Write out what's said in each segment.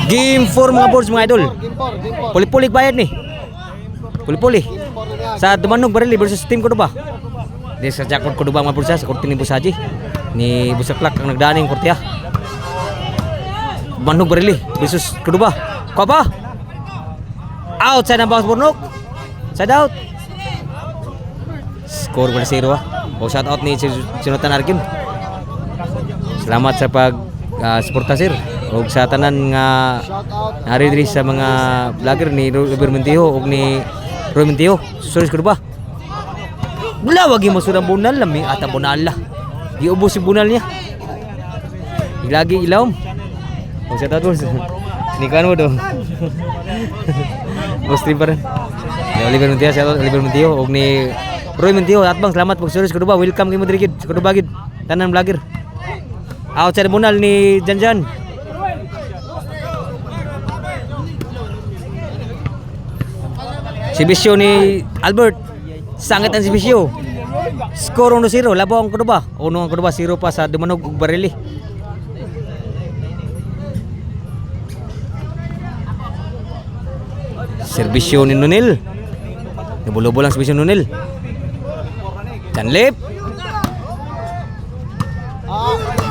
Game 4 mga boards mga idol. Puli-pulig bayad ni. Puli-puli. Sa Dumanog Barili versus Team Cordoba. Di sa Jackpot Cordoba mga boards sa korte ni Busaji. Ni Busaklak ang nagdaning korte ha. Dumanog Barili versus Cordoba. Ko ba? Outside ng bounce Burnok. Side out. Score 1-0 ha. O shout out ni Sinutan Arkim. Salamat sa pag suporta sir. Og sa tanan nga nari diri sa mga vlogger ni Robert Montijo og ni Roy Montijo. Sorry ko ba? Wala wagi mo surang bunal lami ata bunal la. Giubos si bunal niya. Lagi ilawom. Og sa tatos. Ni kan mo do. Mostri pa rin. Ni Oliver Montijo, sa Oliver Montijo og ni Roy Montijo at bang salamat pag sorry ko ba. Welcome kay mo diri gid sa Cordoba gid. Tanan vlogger. Outside bunal ni Janjan. Sibisyo ni Albert. Sangit ang Sibisyo. Score 1-0. Labaw ang Cordoba. 1 ang Cordoba. 0 pa sa Dumanog ug Barili. Serbisyo ni Nunil. Nabulobol ang serbisyo ni Nunil. Canlip.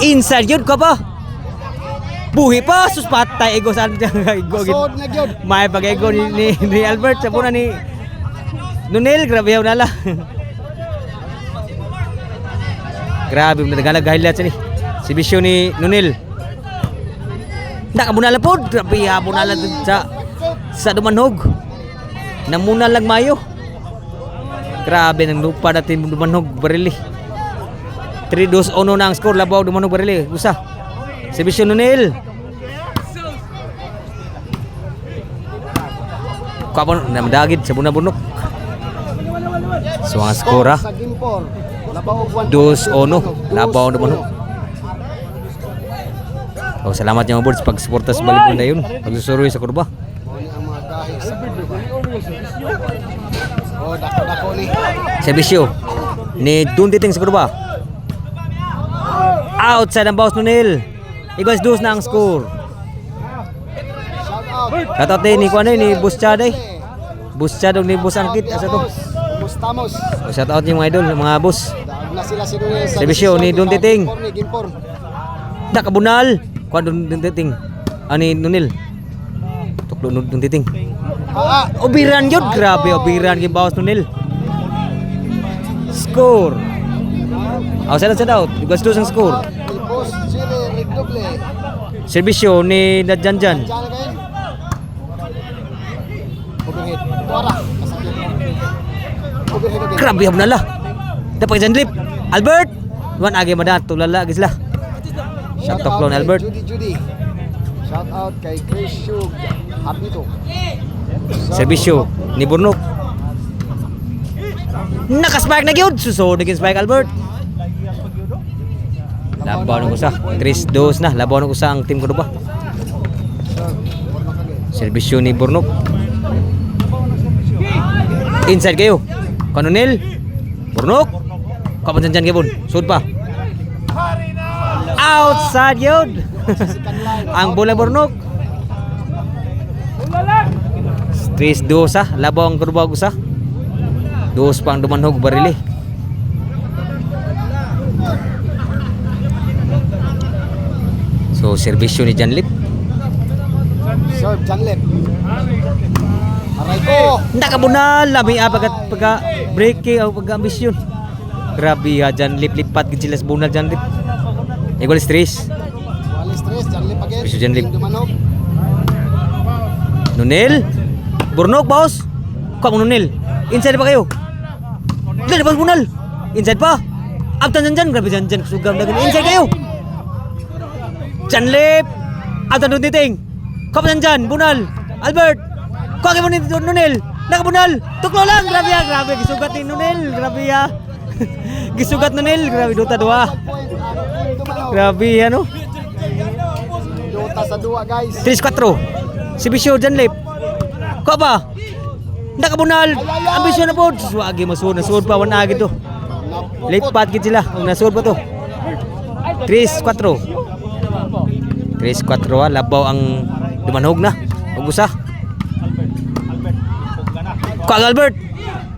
Inside yun ka pa. Buhi pa, suspatay ego saan ego gid. May pag-ego ni Albert sa puna ni Nunel, grabe yaw nala. Grabe nagalag highlight ni. Si bisyo ni Nunel. Nakabunala pod, grabe ya bunala sa Dumanog. Namuna lang mayo. Grabe nang lupa natin Dumanog Barili. 3-2-1 na ang score labaw Dumanog Barili. Usa. Si bisyo Nunel. Kapon namdagid sa bunabunok. So ang skora 2-1 labaw na bunok. Oh, salamat yung mga boards pag suporta sa Balibon na yun. Pagsusuroy sa Cordoba. Servisyo ni Dunditing sa Cordoba. Outside ang bounce Nunel. Igwas 2 na ang score. Shoutout din ni kuan ni Buschad ay. Buschad ni Bus Angkit asa to. Bustamos. Shoutout yung mga idol, mga boss. Na sila si Nunel. Servisyo ni Dunditing. Nakabunal. Kuan Dunditing. Ani Nunel. Tuklo Dunditing. Obiran yun. Grabe obiran kay bounce Nunel. Score. Outside out. Igwas 2 ang score. Servisyo ni Nadjanjan. Grabe hab nala. Dapat Janlip. Albert. Wan agi madat tulala gisla. Shout out clone Albert. Shout out kay Chris Shug. Habito. Servisyo ni Burnok. Naka-spike na gyud. Susod ni spike Albert. Labaw ng usa. 3-2 na. Labaw ng usa ang Team Cordoba. Servisyo ni Burnok. Inside kayo. Kanunil. Burnok. Kapan dyan kayo. Sud pa. Outside yun. Ang bola Burnok. 3-2 sa. Labaw ang Cordoba usa. 2 pang Dumanog Barili. So, servisyo ni Janlip. Serve Janlip. Aray ko. Nakabunal. Lami pagka breaking o pagka ambisyon. Grabe ha. Janlip lipat gid sila sa bunal Janlip. Equal stress. Janlip again. Bisyo Janlip. Dumanog. Nunel. Burnok boss. Kuha mo Nunel. Inside pa kayo. Dali pa bunal. Inside pa. Abtan dyan. Grabe dyan. Sugam na ganun. Inside kayo. Janlip. Abtan Dunditing. Kuha dyan. Bunal. Albert. Kuha mo ni Nunel. Nakabunal. Tuklo lang. Grabe ya. Grabe. Gisugat ni Nunel. Grabe ya. Gisugat Nunel. Grabe. Duta 2. Grabe ano. Duta sa 2 guys. 3-4. Si Bisyo Janlip. Kuha ba? Nakabunal. Ambisyon na po. Suwagi masud. Nasud pa. Wanagi to. Lipat gid sila. Ang nasud pa to. 3-4. 3-4 labaw ang dumanhog na. Ug usa. Kag Albert.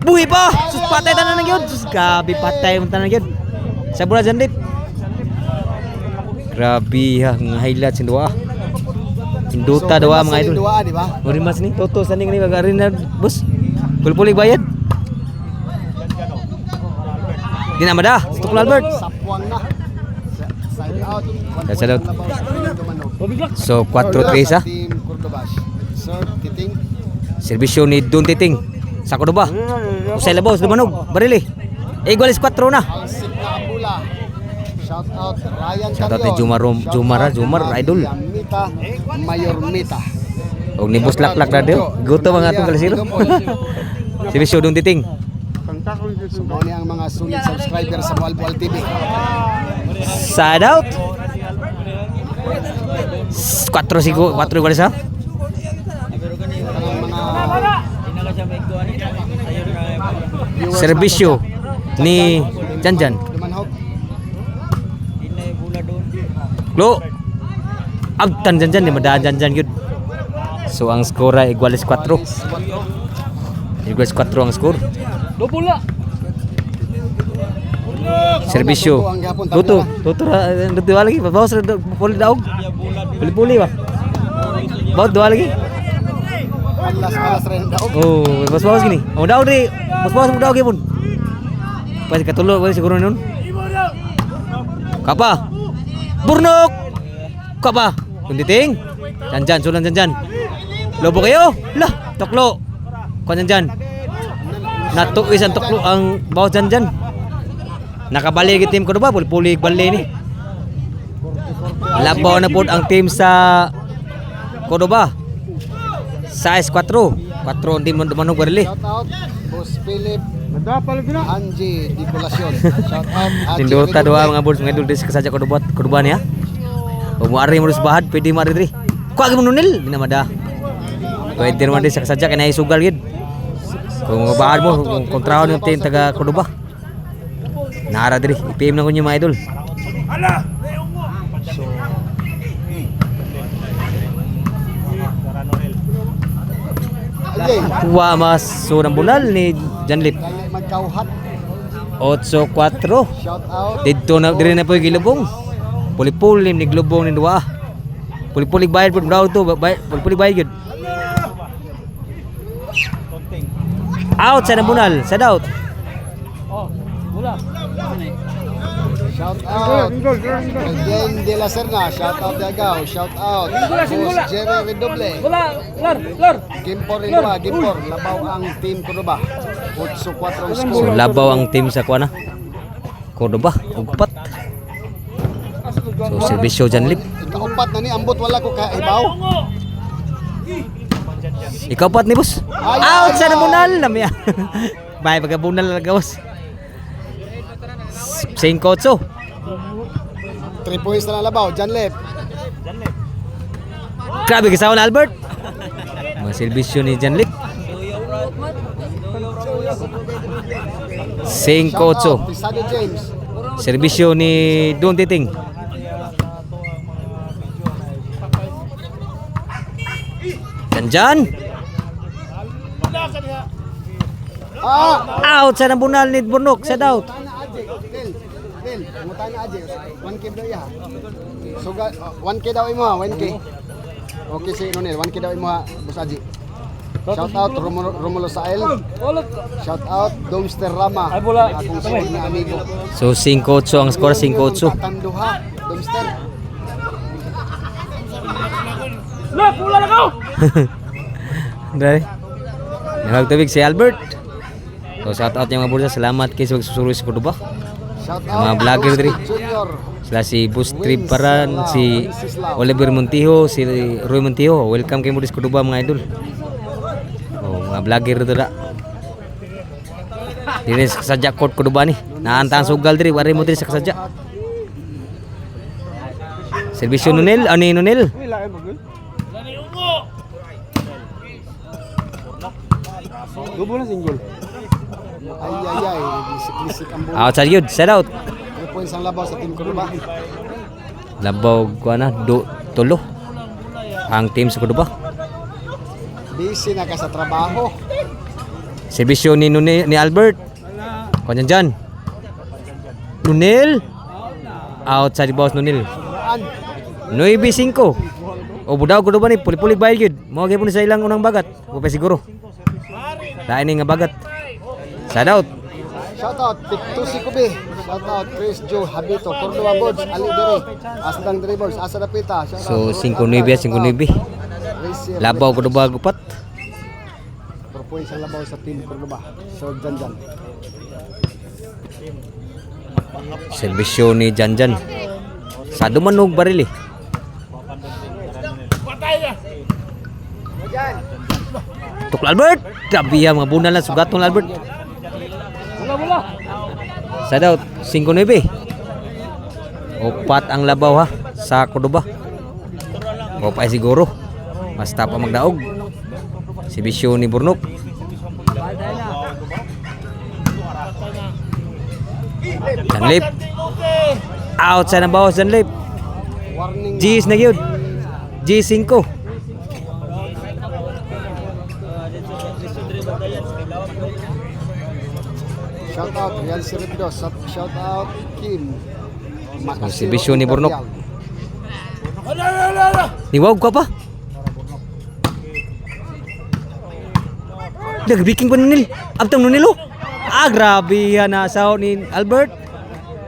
Buhi pa. Sus patay tanan gyud. Sus gabi patay man tanan gyud. Sa bola Janlip. Grabe ha, nga highlights in duwa. Induta duwa mga idol. Dua, di ba? Uri mas ni toto standing ni magarin na bus. Pulpulig bayad. Di na mada. Tukul Albert. Sapwang na. Side out. Side out. Dumanog. So 4-3 sa Team Cordoba. Sir Titing. serbisyo ni Don Titing sa Cordoba. Usay labos dumanog. Barili. Igual is 4 na. Alsip na Abula. Shout out Ryan Shout out Carion. ni Jumar idol. Mita Mayor Mita. Og ni Boss Laklak na dio. Guto mga atong kalasiro. Serbisyo Don Titing. So mao ni ang mga sulit subscriber sa Bual TV. Side out. 4 igual sa. Kanang mga Serbisyo ni Janjan. Dumanhog. Lo. Agtan Janjan ni madaan Janjan gyud. So ang score ay igual is 4. Igual is 4 ang score. Serbisyo. Tutu dua lagi. Bawas puli daog. Puli ba? Bawas dua lagi. Alas rin daog. Oh, bawas gini. Oh daog di. Bawas mo daog pun. Pas katulo ba siguro nun. Kapa? Burnok. Kapa? Kunditing. Janjan sulan Janjan. Lobo kayo. Lah, toklo. Kuan Janjan. Natuk isang toklo ang bawas Janjan. Nakabali yung team ko ba? Puli bali ni. Labaw na po ang team sa Cordoba. Size 4. 4 ang team dumanog barili. Shout out Boss Philip. Angie Di Colacion. Shout out Angie. Tinduta doa mga boss mga idol dis kasaja Cordoba niya. O muari mo bahad pwede mari diri. Kuha gyud nunil dinamada. Pwede man dis kasaja kay sugal gid. Kung bahad mo kontrahon yung team taga Cordoba. Nara diri, ipim na ko niyo mga idol. Alay. Kuha mas surang bunal ni Janlip. Kali magkauhat. 8-4. Shout out. Dito na diri na po gilubong. Puli-puli ni glubong ni duwa. Puli-puli bayad pud daw to, puli bayad gyud. Out sa bunal, sa out. Shout out. Again De La Serna. Shout out Dagaw. Shout out. Boss Jerry Redoble. Gimpor Rinwa. Gimpor. Labaw ang team Cordoba. 8-4 ang So score. labaw ang team sa kuana. Cordoba, upat. So serbisyo Janlip. Ikaupat na ni ambot wala ko kaibaw. Ikaw pat ni boss. Out sa bunal namya. Bye pagabunal na gawas. 5-8. 3 points na labaw. Janlip. Grabe kasawa na Albert. Mga serbisyo ni Janlip. 5-8. Pisado James. Serbisyo ni Don Titing. Janjan. Out sa nabunal ni Burnok. Set out. Del, mutan na aje. 1K daw iya. So 1K daw imo ha, 1K. Okay si Nonel, 1K daw imo ha, Boss Aji. Shout out Romulo Sael. Shout out Domster Rama. Akong sige na amigo. So 5-8 ang score, 5-8. Tanduha, Domster. Dahil nagtubig si Albert. So shout out yung mga bulsa. Salamat kayo sa magsusuroy sa Cordoba. Shout Mga vlogger diri. Junior. Sila si Bus Triparan, si Oliver Montijo, si Roy Montijo. Welcome kayo mo sa Cordoba mga idol. Oh, mga vlogger dito da. Diri sa Kasadya Court Cordoba ni. Naanta ang sugal diri, wari mo diri sa Kasadya. Serbisyo Nunel, ano yung Nunel? Dubo na single. Ay. Bisik ang bulo. Outside yun, set out. 3 points ang labaw sa team Cordoba. Labaw ko na, tulo. ang team sa Cordoba. Busy na ka sa trabaho. Serbisyo ni ni Albert. Kunya dyan. Nunil. Outside the box Nunil. Suraan. 9-5. O budaw ko ba ni puli-puli bayad gyud. Mao gyud sa ilang unang bagat. O pa siguro. Dai ni nga bagat. Shout out. Shout out Picto si Kubi. Shout out Chris Joe Habito Cordoba Boards Ali Dere. Asdang Dribbles Asa Dapita. So 5-9 Labaw ko ba gupat. 4 points ang labaw sa team Cordoba. So Janjan. Serbisyo ni Janjan. Sa dumanog baril eh. Tuk Albert. Grabe yan mga bunal na sugatong Albert. Sa daw 5-9. Opat ang labaw ha sa Cordoba. O pa siguro. Basta pa magdaog. Serbisyo ni Burnok. Janlip. Outside ng bawas Janlip. Warning. G's na yun. G5. Shout out Real Cerritos. Shout out Kim. Si Bisyo ni Burnok. Niwag ka pa. Nagbiking pa Nunil. Abtang Nunil oh. Grabe yan nasaw ni Albert.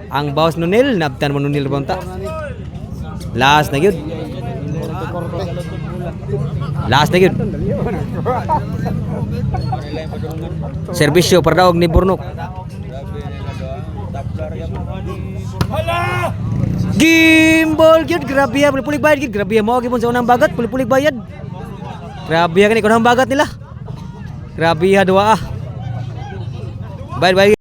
Ang bawas Nunil. Nabtan mo Nunil ba Last na yun. Last na yun. Serbisyo para daog ni Burnok. Gimbal yun. Grabe yan. Pulik bayad yun. Grabe yan. Mawag yun sa unang bagat. Pulik bayad. Grabe yan. Kunang bagat nila. Grabe yan. Dua ah. Bayad.